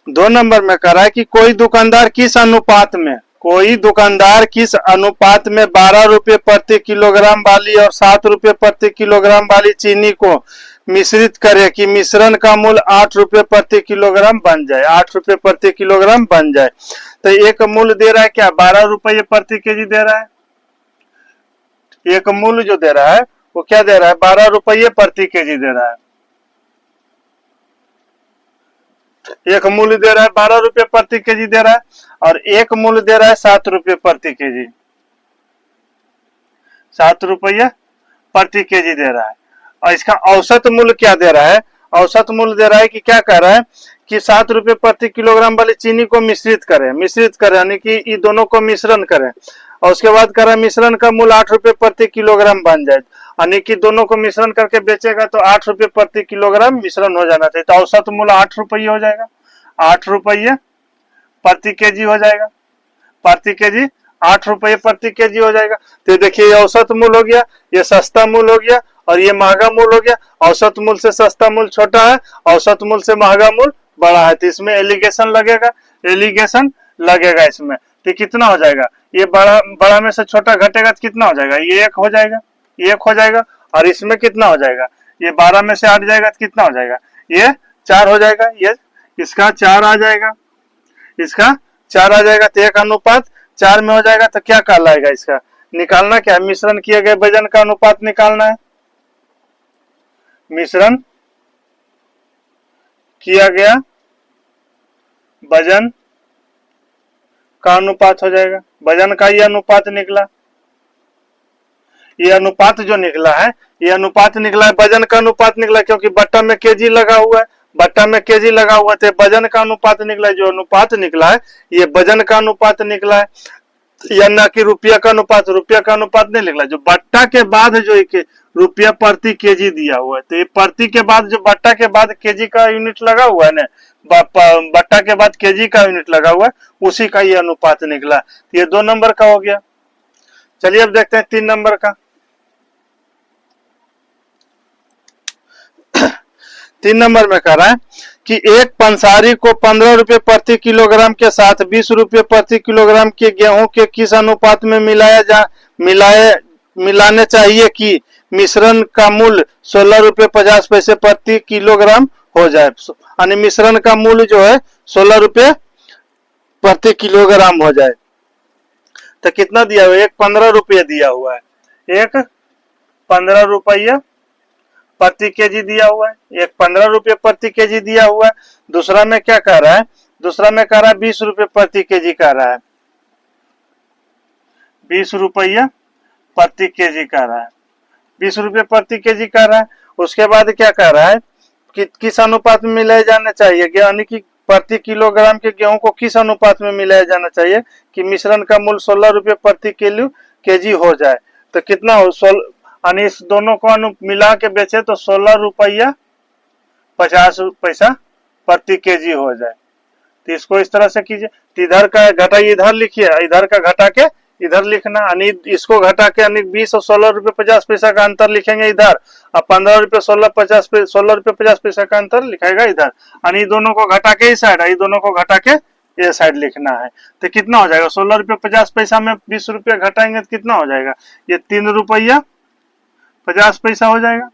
2 नंबर में कह रहा है कि कोई दुकानदार किस अनुपात में 12 रुपये प्रति किलोग्राम वाली और 7 रुपये प्रति किलोग्राम वाली चीनी को मिश्रित करे कि मिश्रण का मूल्य 8 रुपये प्रति किलोग्राम बन जाए, 8 रुपये प्रति किलोग्राम बन जाए। तो एक मूल्य दे रहा है क्या, 12 रुपये प्रति केजी दे रहा है, एक मूल्य जो दे रहा है वो क्या दे रहा है, 12 रुपये प्रति केजी दे रहा है। एक मूल्य दे रहा है 12 रुपये प्रति केजी दे रहा है, और एक मूल्य दे रहा है 7 रुपये प्रति केजी, 7 रुपये प्रति केजी दे रहा है। और इसका औसत मूल्य क्या दे रहा है? औसत मूल्य दे रहा है कि क्या कह रहा है कि 7 रुपये प्रति किलोग्राम वाली चीनी को मिश्रित करें यानी कि ये दोनों को मिश्रण करें, और उसके बाद कह रहा है मिश्रण का मूल्य 8 रुपये प्रति किलोग्राम बन जाए, यानी कि दोनों को मिश्रण करके बेचेगा तो 8 रुपये प्रति किलोग्राम मिश्रण हो जाना चाहिए, तो औसत मूल्य 8 रुपये हो जाएगा, 8 रुपये प्रति केजी हो जाएगा, प्रति केजी 8 रुपये प्रति केजी हो जाएगा। तो देखिए ये औसत मूल्य हो गया, ये सस्ता मूल्य हो गया, और ये महंगा मूल्य हो गया। औसत मूल्य से सस्ता मूल्य छोटा है, औसत मूल्य से महंगा मूल्य बड़ा है, तो इसमें एलिगेशन लगेगा इसमें। तो कितना हो जाएगा? ये बड़ा में से छोटा घटेगा तो कितना हो जाएगा? ये 1 हो जाएगा, 1 हो जाएगा। और इसमें कितना हो जाएगा? ये 12 में से 8 जाएगा तो कितना हो जाएगा? ये 4 हो जाएगा, ये इसका 4 आ जाएगा, इसका 4 आ जाएगा, तो 1 अनुपात 4 में हो जाएगा। तो क्या कहलाएगा इसका? निकालना क्या? मिश्रण किए गए वजन का अनुपात निकालना है, मिश्रण किया गया वजन का अनुपात हो जाएगा। वजन का ये अनुपात निकला, ये अनुपात जो निकला है, ये अनुपात निकला है, वजन का अनुपात निकला, क्योंकि बट्टा में केजी लगा हुआ है, बट्टा में केजी लगा हुआ है, वजन का अनुपात निकला है। जो अनुपात निकला है ये वजन का अनुपात निकला है, या ना कि रुपया का अनुपात। रुपया का अनुपात नहीं निकला, जो बट्टा के बाद जो रुपया प्रति केजी दिया हुआ है, तो ये प्रति के बाद जो बट्टा के बाद केजी का यूनिट लगा हुआ है ना, बट्टा के बाद केजी का यूनिट लगा हुआ है, उसी का ये अनुपात निकला। तो ये 2 नंबर का हो गया। चलिए अब देखते हैं 3 नंबर का। 3 नंबर में कह रहा है कि एक पंसारी को 15 रुपये प्रति किलोग्राम के साथ 20 रुपये प्रति किलोग्राम के गेहूं के किस अनुपात में मिलाने चाहिए कि मिश्रण का मूल्य 16 रुपये 50 पैसे प्रति किलोग्राम हो जाए। यानी मिश्रण का मूल्य जो है 16 रुपये प्रति किलोग्राम हो जाए। तो कितना दिया हुआ है? एक 15 रुपये दिया हुआ है, एक 15 रुपये प्रति केजी दिया हुआ है, एक 15 रुपये प्रति केजी दिया हुआ है। दूसरा में क्या कह रहा है? दूसरा में कह रहा है 20 रुपये प्रति केजी कह रहा है, 20 रुपये प्रति केजी कह रहा है, 20 रुपये प्रति केजी कह रहा है। उसके बाद क्या कह रहा है कि किस अनुपात में मिलाए जाने चाहिए, यानी कि प्रति किलोग्राम के गेहूं को किस अनुपात में मिलाया जाना चाहिए कि मिश्रण का मूल्य 16 रुपये प्रति केजी हो जाए। तो कितना हो? यानी इस दोनों को मिला के बेचे तो 16 रुपया 50 पैसा प्रति केजी हो जाए। तो इसको इस तरह से कीजिए, तो इधर का घटाइए इधर लिखिए, इधर का घटा के इधर लिखना, यानी इसको घटा के यानी 20 और 16 रुपये 50 पैसा का अंतर लिखेंगे इधर, और 15 रुपये 16 रुपये 50 पैसा का अंतर लिखेगा इधर, यानी दोनों को घटा के इस साइड, ये दोनों को घटा के ये साइड लिखना है। तो कितना हो जाएगा? 16 रुपये 50 पैसा में 20 रुपये घटाएंगे तो कितना हो जाएगा? ये 3 रुपया 50 पैसा हो जाएगा,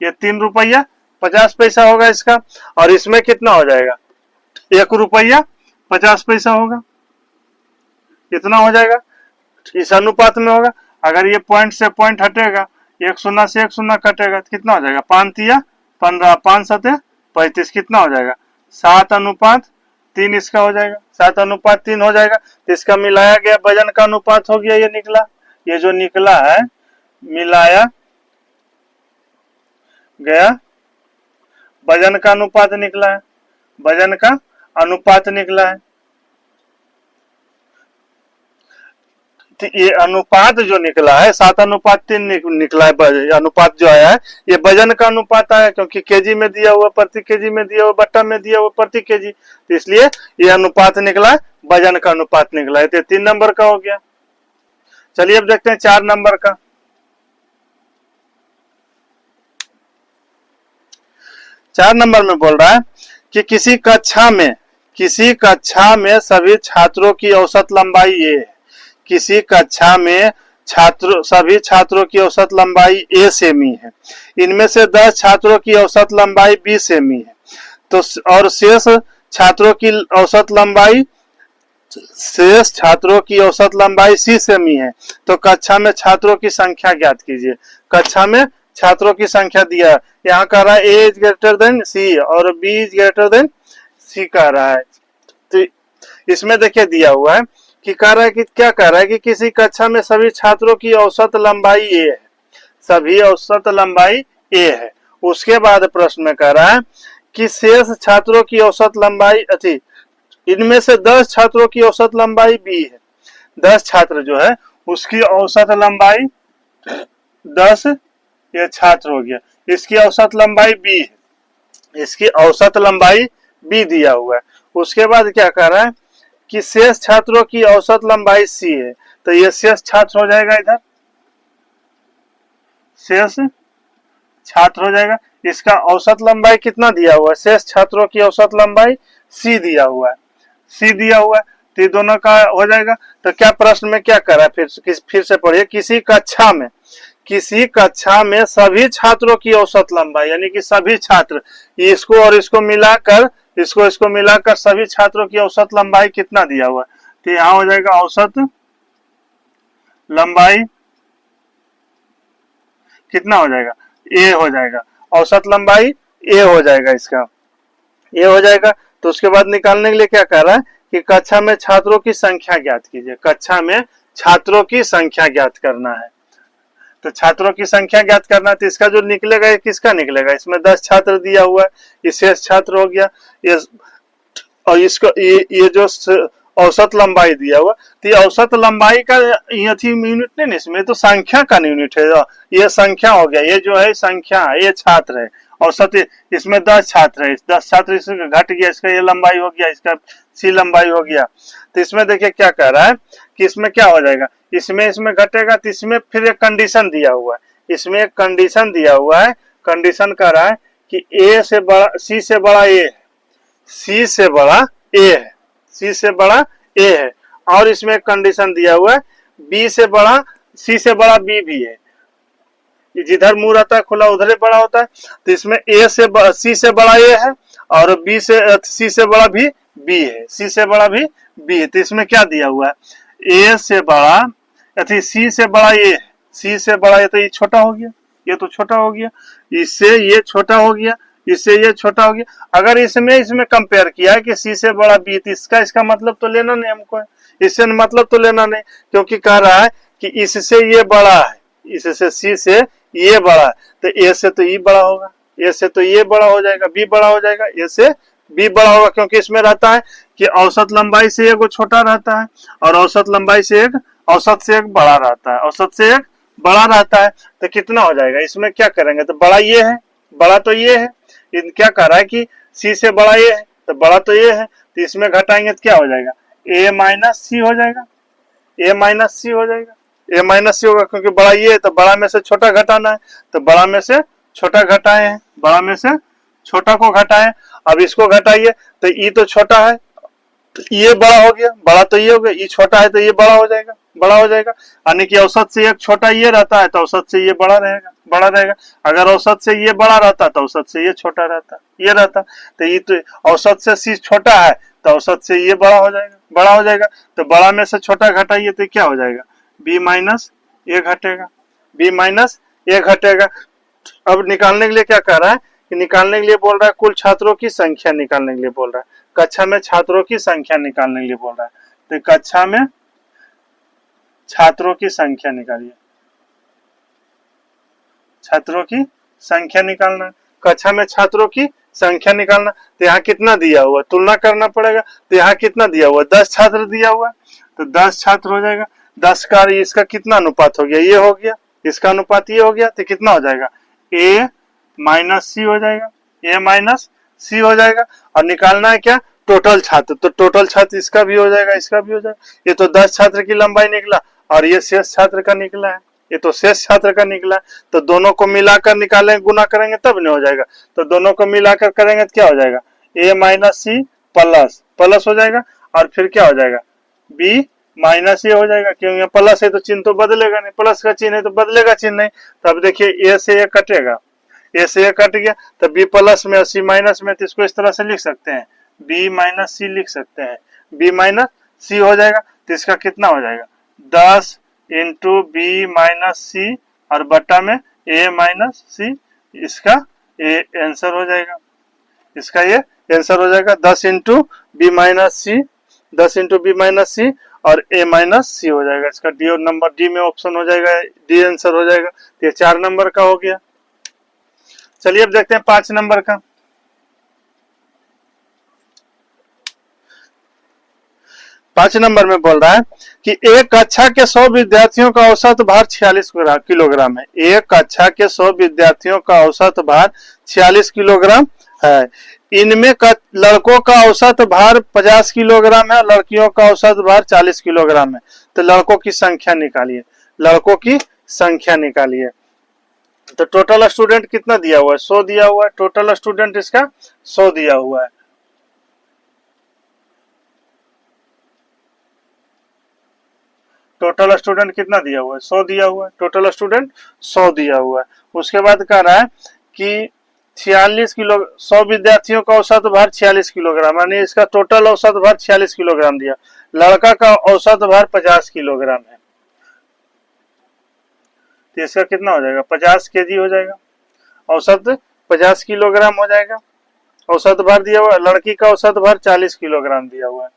ये 3 रुपया 50 पैसा होगा इसका। और इसमें कितना हो जाएगा? 1 रुपया 50 पैसा होगा, कितना हो जाएगा? इस अनुपात में होगा। अगर ये पॉइंट से पॉइंट हटेगा, 1 शून्य से 1 शून्य कटेगा तो कितना हो जाएगा? 5 तिया 15, 5 सते 35, कितना हो जाएगा? 7:3 इसका हो जाएगा, 7:3 हो जाएगा। तो इसका मिलाया गया वजन का अनुपात हो गया, ये निकला, ये जो निकला है मिलाया गया वजन का अनुपात निकला है, वजन का अनुपात निकला है। तो ये अनुपात जो निकला है 7:3 निकला है, अनुपात जो आया है ये वजन का अनुपात आया, क्योंकि केजी में दिया हुआ, प्रति केजी में दिया हुआ, बट्टा में दिया हुआ प्रति केजी, तो इसलिए ये अनुपात निकला है, वजन का अनुपात निकला है। तो 3 नंबर का हो गया। चलिए अब देखते हैं 4 नंबर का। 4 नंबर में बोल रहा है कि किसी कक्षा में सभी छात्रों की औसत लंबाई ये है, किसी कक्षा में सभी छात्रों की औसत लंबाई a सेमी है, इनमें से 10 छात्रों की औसत लंबाई b सेमी है, तो और शेष छात्रों की औसत लंबाई c सेमी है। तो कक्षा में छात्रों की संख्या ज्ञात कीजिए। कक्षा में छात्रों की संख्या दिया, यहाँ कह रहा है a is greater than c और b इज ग्रेटर देन सी कह रहा है। तो इसमें देखिए दिया हुआ है कि कह रहा है कि क्या कह रहा है कि किसी कक्षा में सभी छात्रों की औसत लंबाई ए है, सभी औसत लंबाई ए है। उसके बाद प्रश्न में कह रहा है कि शेष छात्रों की औसत लंबाई थी, इनमें से 10 छात्रों की औसत लंबाई बी है। 10 छात्र जो है उसकी औसत लंबाई 10 ये छात्र हो गया, इसकी औसत लंबाई बी है, इसकी औसत लंबाई बी दिया हुआ है। उसके बाद क्या कह रहा है कि शेष छात्रों की औसत लंबाई सी है, तो ये शेष छात्र हो जाएगा, इधर शेष छात्र हो जाएगा। इसका औसत लंबाई कितना दिया हुआ है, शेष छात्रों की औसत लंबाई सी दिया हुआ है, सी दिया हुआ है, तो ये दोनों का हो जाएगा। तो क्या प्रश्न में क्या कर रहा है, फिर से पढ़िए, किसी कक्षा में सभी छात्रों की औसत लंबाई, यानी कि सभी छात्र, इसको और इसको मिलाकर, इसको मिलाकर सभी छात्रों की औसत लंबाई कितना दिया हुआ है, तो यहाँ हो जाएगा औसत लंबाई कितना हो जाएगा, ए हो जाएगा, औसत लंबाई ए हो जाएगा, इसका ए हो जाएगा। तो उसके बाद निकालने के लिए क्या कह रहा है कि कक्षा में छात्रों की संख्या ज्ञात कीजिए, कक्षा में छात्रों की संख्या ज्ञात करना है। तो छात्रों की संख्या ज्ञात करना है, तो इसका जो निकलेगा ये किसका निकलेगा, इसमें 10 छात्र दिया हुआ है, ये शेष छात्र हो गया, ये और इसको ये जो औसत लंबाई दिया हुआ, तो ये औसत लंबाई का यूनिट नहीं, इसमें तो संख्या का यूनिट है, ये संख्या हो गया, ये जो है संख्या है, ये छात्र है, औसत इसमें 10 छात्र है, 10 छात्र इसमें घट गया, इसका ये लंबाई हो गया, इसका सी लंबाई हो गया। तो इसमें देखिए क्या कह रहा है कि इसमें क्या हो जाएगा, इसमें घटेगा, तो इसमें फिर एक कंडीशन दिया हुआ है, इसमें एक कंडीशन दिया हुआ है, कंडीशन कह रहा है कि ए से बड़ा, सी से बड़ा ए है, सी से बड़ा ए है, सी से बड़ा ए है, और इसमें एक कंडीशन दिया हुआ है बी से बड़ा, सी से बड़ा बी भी है, जिधर मुंह रहता है खुला उधर ही बड़ा होता है। तो इसमें ए से सी से बड़ा ए है, और बी से सी से बड़ा भी बी है, सी से बड़ा भी बी है। तो इसमें क्या दिया हुआ है, ए से बड़ा अथी सी से बड़ा ए है, सी से बड़ा ए, तो ये छोटा हो गया, ये तो छोटा हो गया, इससे ये छोटा हो गया, इससे ये छोटा हो गया। अगर इसमें कंपेयर किया है कि सी से बड़ा बी, तो इसका मतलब तो लेना नहीं हमको है, इससे मतलब तो लेना नहीं, क्योंकि कह रहा है कि इससे ये बड़ा है, इससे सी से ये बड़ा है, तो ए से तो ई बड़ा होगा, ए से तो ये बड़ा हो जाएगा, बी बड़ा हो जाएगा, ए से बी बड़ा होगा, क्योंकि इसमें रहता है कि औसत लंबाई से एक छोटा रहता है, और औसत लंबाई से एक, औसत से एक बड़ा रहता है, औसत से एक बड़ा रहता है। तो कितना हो जाएगा, इसमें क्या करेंगे, तो बड़ा ये है, बड़ा तो ये है, क्या कर रहा है कि सी से बड़ा ये है, तो बड़ा तो ये है, तो इसमें घटाएंगे तो क्या हो जाएगा, ए माइनस सी हो जाएगा, ए माइनस सी हो जाएगा, ए माइनस सी होगा, क्योंकि बड़ा ये है, तो बड़ा में से छोटा घटाना है, तो बड़ा में से छोटा घटाए हैं, बड़ा में से छोटा को घटाए। अब इसको घटाइए तो ई तो छोटा है, तो ये बड़ा हो गया, बड़ा तो ये हो गया, ये छोटा है तो ये बड़ा हो जाएगा, बड़ा हो जाएगा, यानी कि औसत से एक छोटा ये रहता है तो औसत से ये बड़ा रहेगा, बड़ा रहेगा। अगर औसत से ये बड़ा रहता तो औसत से ये छोटा रहता, ये रहता, तो ये तो औसत से सी छोटा है तो औसत से ये बड़ा हो जाएगा, बड़ा हो जाएगा। तो बड़ा में से छोटा घटाइए तो क्या हो जाएगा, बी माइनस ए घटेगा, बी माइनस ए घटेगा। अब निकालने के लिए क्या कर रहा है कि निकालने के लिए बोल रहा है कुल छात्रों की संख्या निकालने के लिए बोल रहा है, कक्षा में छात्रों की संख्या निकालने के लिए बोल रहा है। तो कक्षा में छात्रों की संख्या निकालिए, छात्रों की संख्या निकालना, कक्षा में छात्रों की संख्या निकालना। तो यहाँ कितना दिया हुआ, तुलना करना पड़ेगा, तो यहाँ कितना दिया हुआ, 10 छात्र दिया हुआ है, तो 10 छात्र हो जाएगा, 10 का इसका कितना अनुपात हो गया, ये हो गया, इसका अनुपात ये हो गया, तो कितना हो जाएगा, ए माइनस सी हो जाएगा, ए माइनस सी हो जाएगा। और निकालना है क्या, टोटल छात्र, तो टोटल छात्र इसका भी हो जाएगा, इसका भी हो जाएगा। ये तो 10 छात्र की लंबाई निकला, और ये शेष छात्र का निकला है, ये तो शेष छात्र का निकला है। तो दोनों को मिलाकर निकालेंगे, गुना करेंगे तब नहीं हो जाएगा, तो दोनों को मिलाकर करेंगे तो क्या हो जाएगा, ए माइनस सी प्लस प्लस हो जाएगा, और फिर क्या हो जाएगा, बी माइनस ए हो जाएगा, क्योंकि यहाँ प्लस है तो चिन्ह तो बदलेगा नहीं, प्लस का चिन्ह है तो बदलेगा चिन्ह नहीं। तो अब देखिए ए से ए कटेगा, ए से ए कट गया, तो बी प्लस में और सी माइनस में, तो इसको इस तरह से लिख सकते हैं, बी माइनस सी लिख सकते हैं, बी माइनस सी हो जाएगा। तो इसका कितना हो जाएगा, 10 इंटू बी माइनस सी और बट्टा में ए माइनस सी, इसका ये आंसर हो जाएगा, इसका ये आंसर हो जाएगा 10 इंटू बी माइनस सी, 10 इंटू बी माइनस सी और ए माइनस सी हो जाएगा। इसका डी और नंबर डी में ऑप्शन हो जाएगा, डी आंसर हो जाएगा। ये 4 नंबर का हो गया। चलिए अब देखते हैं 5 नंबर का। 5 नंबर में बोल रहा है कि एक कक्षा के 100 विद्यार्थियों का औसत भार 46 किलोग्राम है। एक कक्षा के 100 विद्यार्थियों का औसत भार 46 किलोग्राम है। इनमें लड़कों का औसत भार 50 किलोग्राम है और लड़कियों का औसत भार 40 किलोग्राम है। तो लड़कों की संख्या निकालिए, लड़कों की संख्या निकालिए। तो टोटल स्टूडेंट कितना दिया हुआ है? 100 दिया हुआ है। टोटल स्टूडेंट इसका 100 दिया हुआ है। टोटल स्टूडेंट कितना दिया हुआ है? 100 दिया हुआ है। टोटल स्टूडेंट 100 दिया हुआ है। उसके बाद कह रहा है कि 46 किलो 100 विद्यार्थियों का औसत भार 46 किलोग्राम, यानी इसका टोटल औसत भार 46 किलोग्राम दिया। लड़का का औसत भार 50 किलोग्राम है, तो इसका कितना हो जाएगा? 50 केजी हो जाएगा। औसत 50 किलोग्राम हो जाएगा। औसत भार दिया हुआ है। लड़की का औसत भार 40 किलोग्राम दिया हुआ है।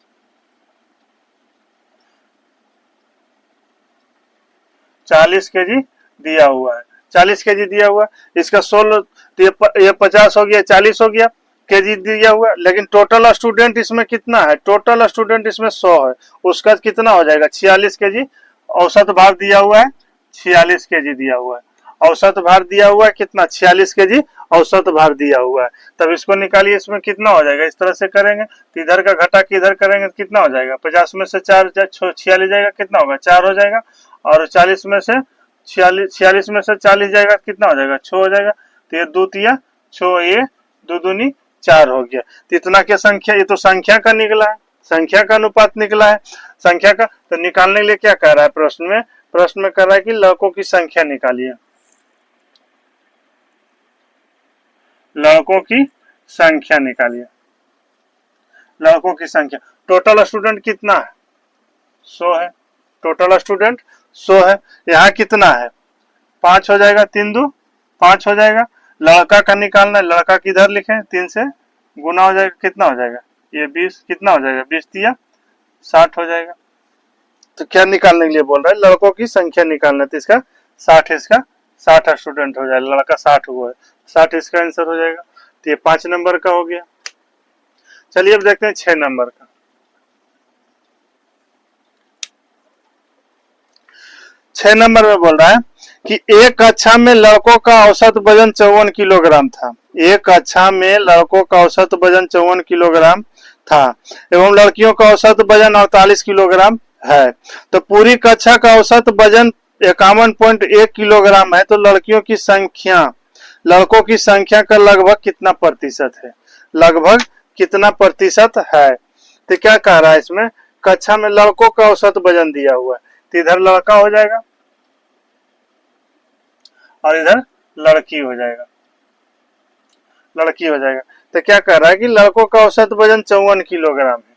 40 केजी दिया हुआ है। 40 केजी दिया हुआ है। इसका 16 तो ये 50 हो गया, 40 हो गया केजी दिया हुआ है। लेकिन टोटल स्टूडेंट इसमें कितना है? टोटल स्टूडेंट इसमें 100 है। उसका कितना हो जाएगा? 46 केजी। औसत भार दिया हुआ है 46 केजी दिया हुआ है। औसत भार दिया हुआ है कितना? 46 केजी औसत भार दिया हुआ है। तब इसको निकालिए, इसमें कितना हो जाएगा? इस तरह से करेंगे तो इधर का घटा के इधर करेंगे तो कितना हो जाएगा? 50 में से 4 46 जाएगा, कितना होगा? 4 हो जाएगा। और 40 में से 46 में से 40 जाएगा, कितना हो जाएगा? 6 हो जाएगा। तो ये 2 तिया 6, ये 2 दूनी 4 हो गया। तो इतना क्या संख्या? ये तो संख्या का निकला है, संख्या का अनुपात निकला है। संख्या का तो निकालने के लिए क्या कह रहा है प्रश्न में? प्रश्न में कह रहा है कि लड़कों की संख्या निकालिए। लड़कों की संख्या निकालिए। लड़कों की संख्या। टोटल स्टूडेंट कितना है? 100 है। टोटल स्टूडेंट 100 है। यहाँ कितना है? 5 हो जाएगा। 3 2 5 हो जाएगा। लड़का का निकालना है। लड़का किधर लिखे? 3 से गुना हो जाएगा, कितना हो जाएगा? ये 20, कितना हो जाएगा? 20 तिया 60 हो जाएगा। तो क्या निकालने के लिए बोल रहा है? लड़कों की संख्या निकालना। तो इसका 60, इसका 60 स्टूडेंट हो जाएगा। लड़का 60 हुआ है, 60 इसका आंसर हो जाएगा। तो ये 5 नंबर का हो गया। चलिए अब देखते हैं 6 नंबर का। 6 नंबर में बोल रहा है कि एक कक्षा में लड़कों का औसत वजन 54 किलोग्राम था। एक कक्षा में लड़कों का औसत वजन 54 किलोग्राम था एवं लड़कियों का औसत वजन 48 किलोग्राम है। तो पूरी कक्षा का औसत वजन 51.1 किलोग्राम है। तो लड़कियों की संख्या, लड़कों की संख्या का लगभग कितना प्रतिशत है? लगभग कितना प्रतिशत है? तो क्या कह रहा है इसमें? कक्षा में लड़कों का औसत वजन दिया हुआ है, तो इधर लड़का हो जाएगा और इधर लड़की हो जाएगा। लड़की हो जाएगा। तो क्या कह रहा है कि लड़कों का औसत वजन 54 किलोग्राम है।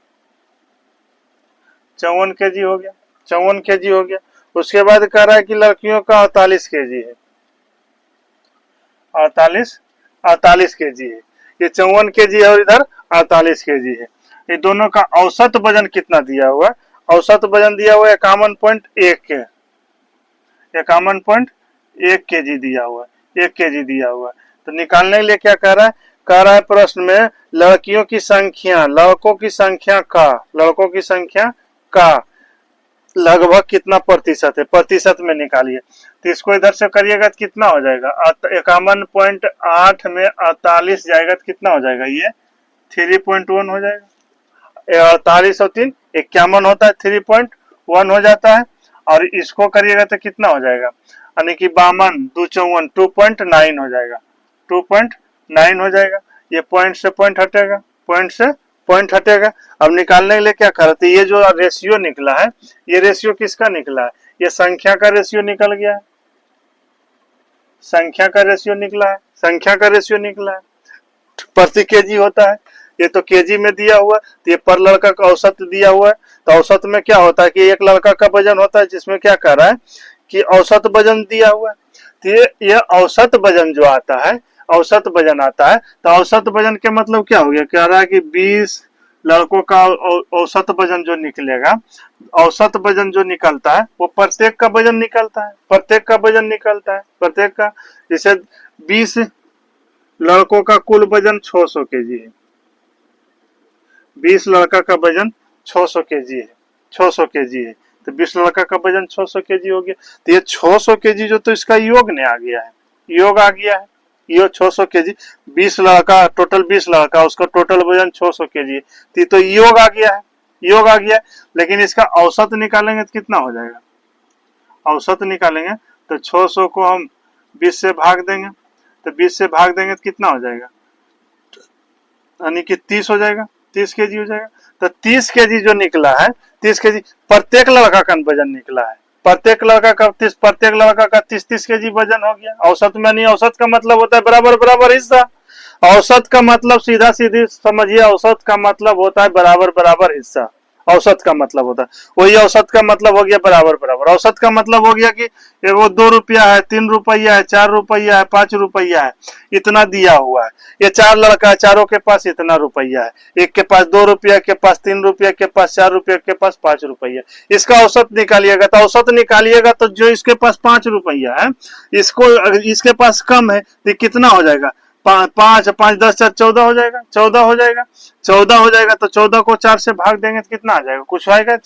54 केजी हो गया। 54 केजी हो गया। उसके बाद कह रहा है कि लड़कियों का 48 केजी है। 48 केजी है। ये 54 केजी है और इधर 48 केजी है। ये दोनों का औसत वजन कितना दिया हुआ है? औसत वजन दिया हुआ है 51.1 के 51.1 केजी दिया हुआ है। 1 केजी दिया हुआ है। तो निकालने के लिए क्या कह रहा है? कह रहा है प्रश्न में लड़कियों की संख्या, लड़कों की संख्या का, लड़कों की संख्या का लगभग कितना प्रतिशत है? प्रतिशत में निकालिए। तो इसको इधर से करिएगा तो कितना हो जाएगा? 51.8 में 48 जाएगा तो कितना हो जाएगा? ये 3.1 हो जाएगा। 48 और 3 51 होता है, 3.1 हो जाता है। और इसको करिएगा तो कितना हो जाएगा? यानी कि 52 2 54 2.9 हो जाएगा। 2.9 हो जाएगा। ये पॉइंट से पॉइंट हटेगा, पॉइंट से पॉइंट हटेगा। अब निकालने के लिए क्या करते? ये जो रेशियो निकला है, ये रेशियो किसका निकला है? ये संख्या का रेशियो निकल गया है। संख्या का रेशियो निकला है। संख्या का रेशियो निकला है। प्रति केजी होता है। ये तो केजी में दिया हुआ है। तो ये पर लड़का का औसत दिया हुआ है। तो औसत में क्या होता है कि एक लड़का का वजन होता है, जिसमें क्या कर रहा है कि औसत वजन दिया हुआ है। तो ये औसत वजन जो आता है, औसत वजन आता है। तो औसत वजन के मतलब क्या हो गया, कह रहा है कि 20 लड़कों का औसत वजन जो निकलेगा, औसत वजन जो निकलता है वो प्रत्येक का वजन निकलता है, प्रत्येक का वजन निकलता है, प्रत्येक का। जैसे 20 लड़कों का कुल वजन 600 केजी है, 20 लड़का का वजन 600 केजी है, 600 केजी है, तो 20 लड़का का वजन 600 केजी हो गया। तो ये 600 केजी जो, तो इसका योग ने आ गया है, योग आ गया है, ये 600 केजी, 20 लड़का टोटल, 20 लड़का उसका टोटल वजन 600 केजी है, तो योग आ गया है, योग आ गया है। लेकिन इसका औसत निकालेंगे तो कितना हो जाएगा, औसत निकालेंगे तो 600 को हम 20 से भाग देंगे, तो 20 से भाग देंगे तो कितना हो जाएगा, यानी कि 30 हो जाएगा, 30 केजी हो जाएगा। तो 30 केजी जो निकला है, 30 केजी प्रत्येक लड़का का वजन निकला है, प्रत्येक लड़का का 30 केजी वजन हो गया। औसत में नहीं, औसत का मतलब होता है बराबर बराबर हिस्सा, औसत का मतलब सीधा सीधी समझिए, औसत का मतलब होता है बराबर बराबर हिस्सा, औसत का मतलब होता है वही, औसत का मतलब हो गया बराबर बराबर। औसत का मतलब हो गया कि वो 2 रुपया है, 3 रुपया है, 4 रुपया है, 5 रुपया है, इतना दिया हुआ है। ये 4 लड़का है, चारों के पास इतना रुपया है, एक के पास 2 रुपया के पास 3 रुपया के पास 4 रुपया के पास 5 रुपया। इसका औसत निकालिएगा, तो औसत निकालिएगा तो जो इसके पास 5 रुपया है, इसको इसके पास कम है, तो कितना हो जाएगा, 5 5 10 4 14 हो जाएगा, 14 हो जाएगा, 14 हो जाएगा। तो 14 को 4 से भाग देंगे तो कितना आ जाएगा, कुछ आएगा,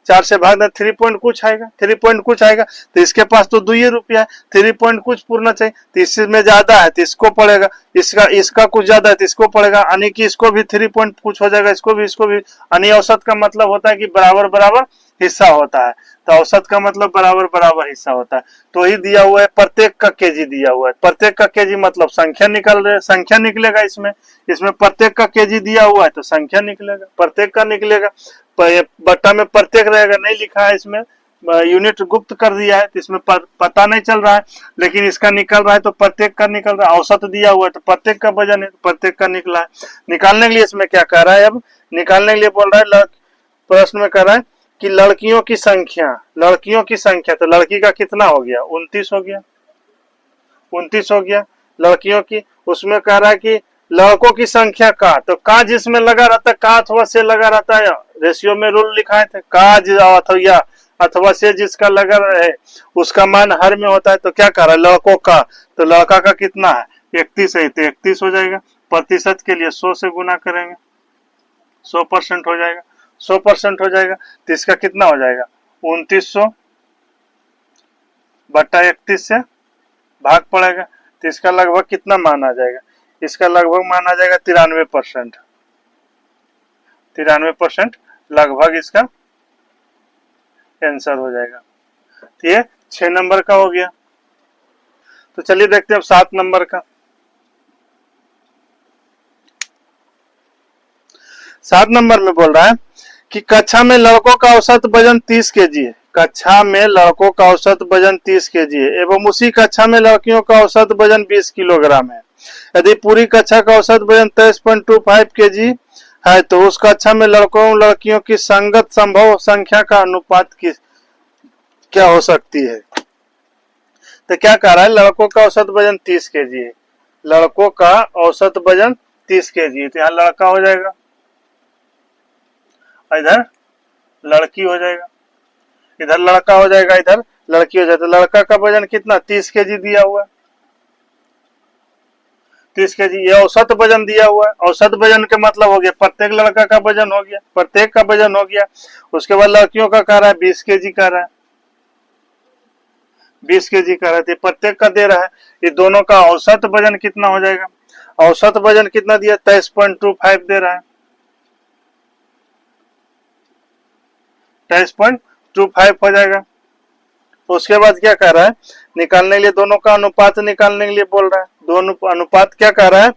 4 से भाग दें 3 पॉइंट कुछ आएगा, 3 पॉइंट कुछ आएगा। तो इसके पास तो 2 रुपया है, 3 पॉइंट कुछ पूर्णा चाहिए, तो इसमें ज्यादा है तो इसको पड़ेगा, इसका कुछ ज्यादा है तो इसको पड़ेगा, यानी कि इसको भी 3 पॉइंट कुछ हो जाएगा, इसको भी। यानी औसत का मतलब होता है कि बराबर बराबर हिस्सा होता है। तो औसत का मतलब बराबर बराबर हिस्सा होता है। तो ही दिया हुआ है, प्रत्येक का केजी दिया हुआ है, प्रत्येक का केजी मतलब संख्या निकल रहे, संख्या निकलेगा इसमें, इसमें प्रत्येक का केजी दिया हुआ है तो संख्या निकलेगा, प्रत्येक का निकलेगा। बट्टा में प्रत्येक रहेगा, नहीं लिखा है इसमें, यूनिट गुप्त कर दिया है, तो इसमें पता नहीं चल रहा है, लेकिन इसका निकल रहा है तो प्रत्येक का निकल रहा है। औसत दिया हुआ है तो प्रत्येक का वजन है, प्रत्येक का निकला है। निकालने के लिए इसमें क्या कर रहा है, अब निकालने के लिए बोल रहा है, प्रश्न में कर रहा है कि लड़कियों की संख्या, लड़कियों की संख्या, तो लड़की का कितना हो गया, 29 हो गया, 29 हो गया लड़कियों की। उसमें कह रहा है कि लड़कों की संख्या का, तो का जिसमें लगा रहता है, का अथवा से लगा रहता है, रेशियो में रूल लिखाए थे, का अथवा अथवा से जिसका लगा रहे उसका मान हर में होता है। तो क्या कर रहा है, लड़कों का, तो लड़का का कितना है, 31 है, तो 31 हो जाएगा। प्रतिशत के लिए 100 से गुना करेंगे, 100% हो जाएगा, 100% हो जाएगा। तो इसका कितना हो जाएगा, 2900 बट्टा 31 से भाग पड़ेगा, तो इसका लगभग कितना मान आ जाएगा, इसका लगभग मान आ जाएगा 93%, 93% लगभग इसका आंसर हो जाएगा। तो ये 6 नंबर का हो गया। तो चलिए देखते हैं अब 7 नंबर का। 7 नंबर में बोल रहा है कि कक्षा में लड़कों का औसत वजन 30 केजी है, कक्षा में लड़कों का औसत वजन 30 केजी है एवं उसी कक्षा में लड़कियों का औसत वजन 20 किलोग्राम है। यदि पूरी कक्षा का औसत वजन 23.25 केजी है तो उस कक्षा में लड़कों और लड़कियों की संगत संभव संख्या का अनुपात की क्या हो सकती है। तो क्या कह रहा है, लड़कों का औसत वजन 30 केजी है, लड़कों का औसत वजन 30 केजी है, तो यहाँ लड़का हो जाएगा, इधर लड़की हो जाएगा, इधर लड़का हो जाएगा, इधर लड़की हो जाएगा। तो लड़का का वजन कितना, 30 केजी दिया हुआ है, 30 केजी, ये औसत वजन दिया हुआ है। औसत वजन के मतलब हो गया प्रत्येक लड़का का वजन हो गया, प्रत्येक का वजन हो गया। उसके बाद लड़कियों का कह रहा है 20 केजी कह रहा है, 20 केजी कह रहा है, प्रत्येक का दे रहा है। ये दोनों का औसत वजन कितना हो जाएगा, औसत वजन कितना दिया, 23.25 दे रहा है, 23.25 हो जाएगा। तो उसके बाद क्या कर रहा है, निकालने के लिए दोनों का अनुपात निकालने के लिए बोल रहा है। दोनों अनुपात क्या कर रहा है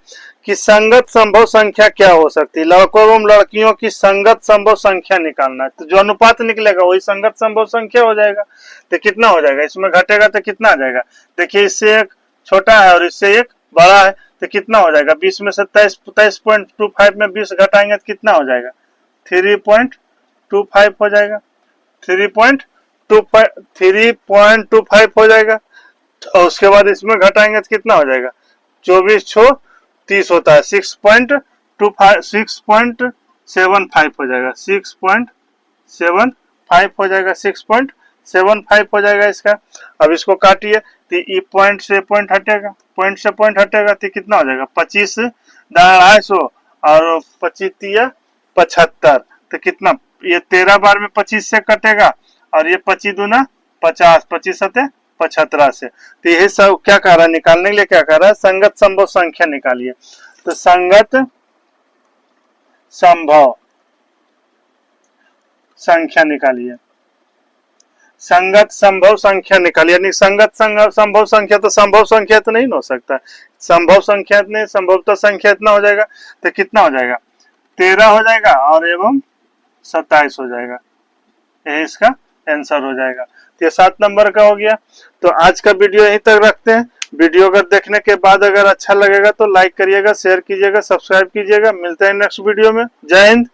कि संगत संभव संख्या क्या हो सकती है, लड़कों एवं लड़कियों की संगत संभव संख्या निकालना है। तो जो अनुपात निकलेगा वही संगत संभव संख्या हो जाएगा। तो कितना हो जाएगा, इसमें घटेगा तो कितना आ जाएगा, देखिए इससे एक छोटा है और इससे एक बड़ा है, तो कितना हो जाएगा, 20 में से 23.25 में 20 घटाएंगे तो कितना हो जाएगा, 3.25 हो जाएगा, 3.25 हो जाएगा। और उसके बाद इसमें घटाएंगे तो कितना हो जाएगा, 24 छो 30 होता है, 6.75 हो जाएगा, 6.75 हो जाएगा, 6.75 हो जाएगा इसका। अब इसको काटिए तो ये पॉइंट से पॉइंट हटेगा, पॉइंट से पॉइंट हटेगा तो कितना हो जाएगा 25 250 और 25 75, तो कितना, ये 13 बार में 25 से कटेगा और ये 25 दूना 50, 25 सते 75 से। तो यही सब क्या कह रहा है, निकालने के लिए क्या कह रहा है, संगत संभव संख्या निकालिए। तो संगत संभव संख्या निकालिए, संगत संभव संख्या निकालिए। यानी संगत संभव संख्या, तो संभव संख्या तो नहीं हो सकता, संभव संख्या नहीं, संभवतः संख्या इतना हो जाएगा, तो कितना हो जाएगा 13 हो जाएगा और एवं 27 हो जाएगा, यही इसका आंसर हो जाएगा। तो ये 7 नंबर का हो गया। तो आज का वीडियो यहीं तक रखते हैं। वीडियो अगर देखने के बाद अगर अच्छा लगेगा तो लाइक करिएगा, शेयर कीजिएगा, सब्सक्राइब कीजिएगा। मिलते हैं नेक्स्ट वीडियो में। जय हिंद।